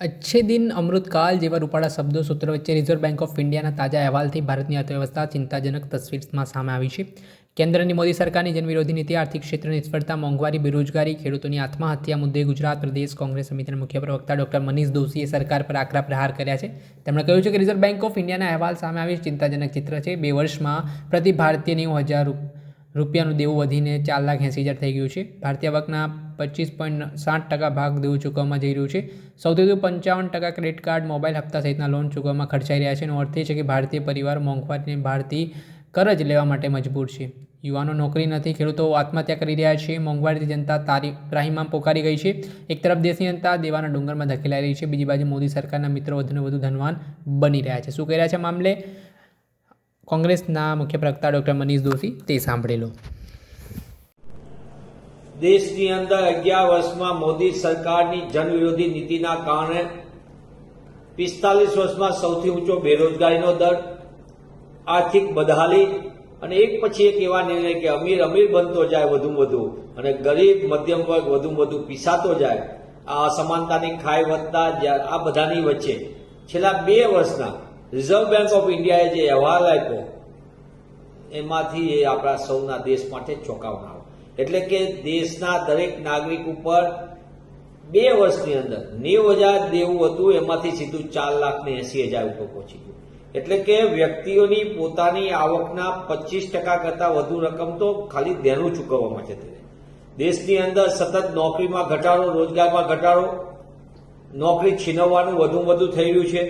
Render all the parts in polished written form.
अच्छे दिन અમૃતકાલ જેવા રૂપાળા શબ્દો સૂત્રો વચ્ચે રિઝર્વ બેંક ઓફ ઇન્ડિયાના તાજા અહેવાલથી ભારતની અર્થવ્યવસ્થા ચિંતાજનક તસવીરમાં સામે આવી છે. કેન્દ્રની મોદી સરકારની જનવિરોધી નીતિ, આર્થિક ક્ષેત્રની નિષ્ફળતા, મોંઘવારી, બેરોજગારી, ખેડૂતોની આત્મહત્યા મુદ્દે ગુજરાત પ્રદેશ કોંગ્રેસ સમિતિના મુખ્ય પ્રવક્તા ડોક્ટર મનીષ દોશીએ સરકાર પર આકરા પ્રહાર કર્યા છે. તેમણે કહ્યું છે કે રિઝર્વ બેંક ઓફ ઇન્ડિયાના અહેવાલ સામે આવી ચિંતાજનક ચિત્ર છે. 2 વર્ષમાં પ્રતિ ભારતીય 90,000 રૂપિયાનું દેવું વધીને 4,80,000 થઈ ગયું છે. ભારતીય આવકના 25.60% ભાગ દેવું ચૂકવવામાં જઈ રહ્યું છે. સૌથી વધુ 55% ક્રેડિટ કાર્ડ, મોબાઈલ હપ્તા સહિતના લોન ચૂકવવામાં ખર્ચાઈ રહ્યા છે. એનો અર્થ એ છે કે ભારતીય પરિવારો મોંઘવારીને બહારથી કરજ લેવા માટે મજબૂર છે. યુવાનો નોકરી નથી, ખેડૂતો આત્મહત્યા કરી રહ્યા છે. મોંઘવારીથી જનતા ત્રાહિમામ પોકારી ગઈ છે. એક તરફ દેશની જનતા દેવાના ડુંગરમાં ધકેલાઈ રહી છે, બીજી બાજુ મોદી સરકારના મિત્રો વધુને વધુ ધનવાન બની રહ્યા છે. શું કહી રહ્યા છે મામલે કોંગ્રેસના મુખ્ય પ્રવક્તા ડોક્ટર મનીષ દોશી, તે સાંભળી લો. દેશની અંદર 11 વર્ષમાં મોદી સરકારની જનવિરોધી નીતિના કારણે 45 વર્ષમાં સૌથી ઊંચો બેરોજગારીનો દર, આર્થિક બદહાલી અને એક પછી એક એવા નિર્ણય કે અમીર બનતો જાય વધુ વધુ અને ગરીબ મધ્યમ વર્ગ વધુ વધુ પીસાતો જાય, આ અસમાનતાની ખાઈ વધતા આ બધાની વચ્ચે છેલ્લા 2 વર્ષના રિઝર્વ બેંક ઓફ ઇન્ડિયાએ જે અહેવાલ આપ્યો એમાંથી એ આપણા સૌના દેશ માટે ચોંકાવનારો. એટલે કે દેશના દરેક નાગરિક ઉપર 2 વર્ષની અંદર 90,000 દેવું હતું, એમાંથી સીધું 4,80,000 ઉપર પહોંચી ગયું. એટલે કે વ્યક્તિઓની પોતાની આવકના 25% કરતાં વધુ રકમ તો ખાલી દેણું ચૂકવવામાં જતી રહી. દેશની અંદર સતત નોકરીમાં ઘટાડો, રોજગારમાં ઘટાડો, નોકરી છીનવવાનું વધુ થઈ રહ્યું છે.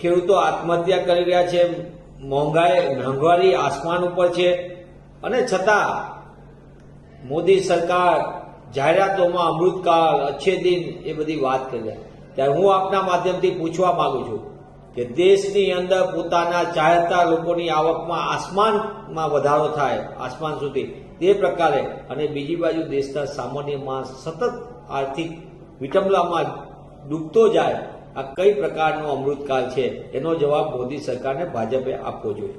ખેડૂતો આત્મહત્યા કરી રહ્યા છે. મોંઘવારી આસમાન ઉપર છે. અને છતાં મોદી સરકાર જાહેરાતોમાં અમૃતકાળ, અચ્છે દિન એ બધી વાત કરી રહ્યા. ત્યારે હું આપના માધ્યમથી પૂછવા માંગુ છું કે દેશની અંદર પોતાના ચાહતા લોકોની આવકમાં આસમાનમાં વધારો થાય, આસમાન સુધી, તે પ્રકારે, અને બીજી બાજુ દેશના સામાન્ય માણસ સતત આર્થિક વિટંબલામાં ડૂબતો જાય, આ કઈ પ્રકારનો અમૃતકાળ છે? એનો જવાબ મોદી સરકારને, ભાજપે આપવો જોઈએ.